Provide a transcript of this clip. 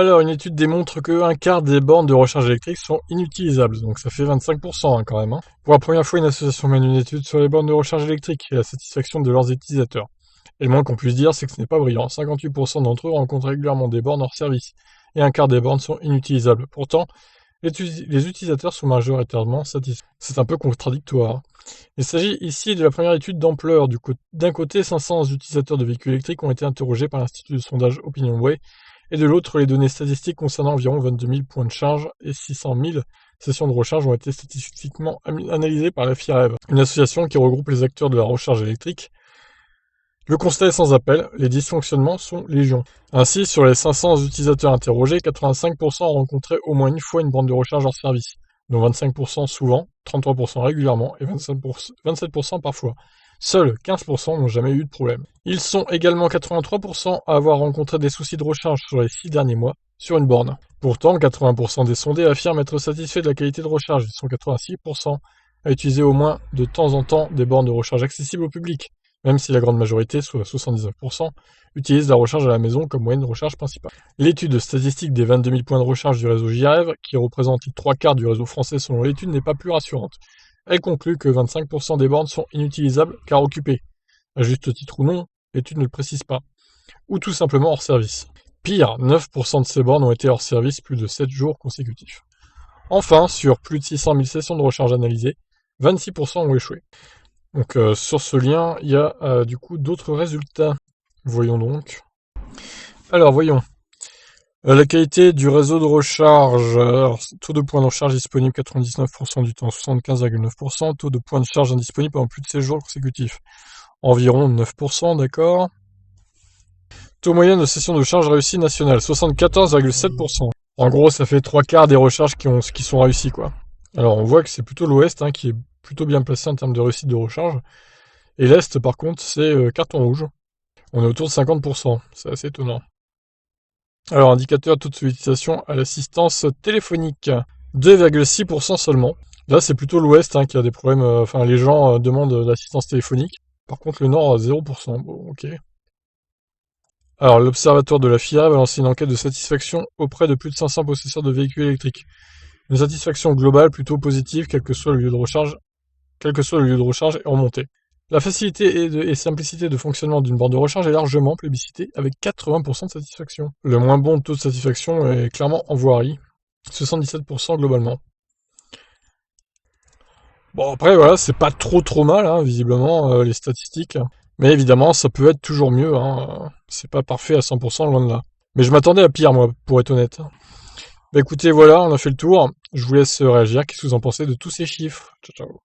Alors, une étude démontre qu'un quart des bornes de recharge électrique sont inutilisables, donc ça fait 25% quand même. Pour la première fois, une association mène une étude sur les bornes de recharge électrique et la satisfaction de leurs utilisateurs. Et le moins qu'on puisse dire, c'est que ce n'est pas brillant. 58% d'entre eux rencontrent régulièrement des bornes hors service, et un quart des bornes sont inutilisables. Pourtant, les utilisateurs sont majoritairement satisfaits. C'est un peu contradictoire. Il s'agit ici de la première étude d'ampleur. D'un côté, 500 utilisateurs de véhicules électriques ont été interrogés par l'Institut de sondage OpinionWay, et de l'autre, les données statistiques concernant environ 22 000 points de charge et 600 000 sessions de recharge ont été statistiquement analysées par la FIREV, une association qui regroupe les acteurs de la recharge électrique. Le constat est sans appel, les dysfonctionnements sont légion. Ainsi, sur les 500 utilisateurs interrogés, 85% ont rencontré au moins une fois une borne de recharge hors service, dont 25% souvent, 33% régulièrement et 27% parfois. Seuls 15% n'ont jamais eu de problème. Ils sont également 83% à avoir rencontré des soucis de recharge sur les 6 derniers mois sur une borne. Pourtant, 80% des sondés affirment être satisfaits de la qualité de recharge. Ils sont 86% à utiliser au moins de temps en temps des bornes de recharge accessibles au public, même si la grande majorité, soit 79%, utilise la recharge à la maison comme moyen de recharge principal. L'étude statistique des 22 000 points de recharge du réseau JREV, qui représente les 3/4 du réseau français selon l'étude, n'est pas plus rassurante. Elle conclut que 25% des bornes sont inutilisables car occupées. À juste titre ou non, l'étude ne le précise pas. Ou tout simplement hors service. Pire, 9% de ces bornes ont été hors service plus de 7 jours consécutifs. Enfin, sur plus de 600 000 sessions de recharge analysées, 26% ont échoué. Donc sur ce lien, il y a du coup d'autres résultats. Voyons donc. Alors voyons. La qualité du réseau de recharge. Alors, taux de points de recharge disponible 99% du temps, 75,9%. Taux de points de charge indisponible pendant plus de 16 jours consécutifs. Environ 9%, d'accord. Taux moyen de session de charge réussie nationale, 74,7%. En gros, ça fait 3/4 des recharges qui sont réussies, quoi. Alors on voit que c'est plutôt l'Ouest qui est plutôt bien placé en termes de réussite de recharge. Et l'Est, par contre, c'est carton rouge. On est autour de 50%. C'est assez étonnant. Alors, indicateur taux de sollicitation à l'assistance téléphonique. 2,6% seulement. Là, c'est plutôt l'Ouest qui a des problèmes. Enfin, les gens demandent l'assistance téléphonique. Par contre, le Nord, 0%. Bon, ok. Alors, l'Observatoire de la FIREV a lancé une enquête de satisfaction auprès de plus de 500 possesseurs de véhicules électriques. Une satisfaction globale plutôt positive, quel que soit le lieu de recharge est remontée. La facilité et simplicité de fonctionnement d'une borne de recharge est largement plébiscitée, avec 80% de satisfaction. Le moins bon taux de satisfaction est clairement en voirie, 77% globalement. Bon après voilà, c'est pas trop mal, visiblement, les statistiques. Mais évidemment, ça peut être toujours mieux, c'est pas parfait à 100%, loin de là. Mais je m'attendais à pire, moi, pour être honnête. Bah écoutez, voilà, on a fait le tour. Je vous laisse réagir. Qu'est-ce que vous en pensez de tous ces chiffres? Ciao, ciao.